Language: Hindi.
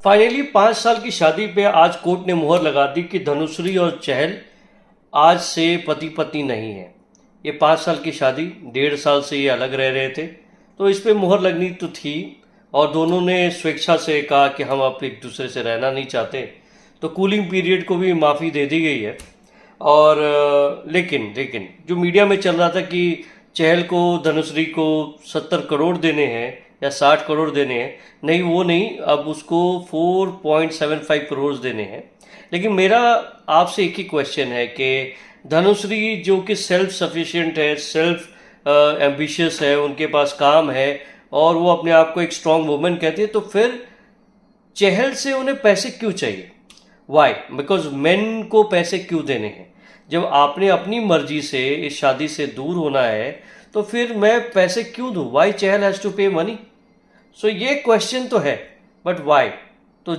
फाइनली 5 साल की शादी पे आज कोर्ट ने मुहर लगा दी कि धनुश्री और चहल आज से पति पत्नी नहीं है। ये 5 साल की शादी, 1.5 साल से ये अलग रह रहे थे, तो इस पे मुहर लगनी तो थी। और दोनों ने स्वेच्छा से कहा कि हम अब एक दूसरे से रहना नहीं चाहते, तो कूलिंग पीरियड को भी माफ़ी दे दी गई है। और लेकिन लेकिन जो मीडिया में चल रहा था कि चहल को धनुश्री को 70 करोड़ देने हैं या 60 करोड़ देने हैं, नहीं वो नहीं, अब उसको 4.75 करोड़ देने हैं। लेकिन मेरा आपसे एक ही क्वेश्चन है कि धनुश्री जो कि सेल्फ सफिशिएंट है, सेल्फ एम्बिशियस है, उनके पास काम है और वो अपने आप को एक स्ट्रांग वुमेन कहती है, तो फिर चहल से उन्हें पैसे क्यों चाहिए? वाई? बिकॉज मेन को पैसे क्यों देने हैं? जब आपने अपनी मर्जी से इस शादी से दूर होना है तो फिर मैं पैसे क्यों दूं? वाई चहल हैज़ टू पे मनी? सो ये क्वेश्चन तो है, बट वाई? तो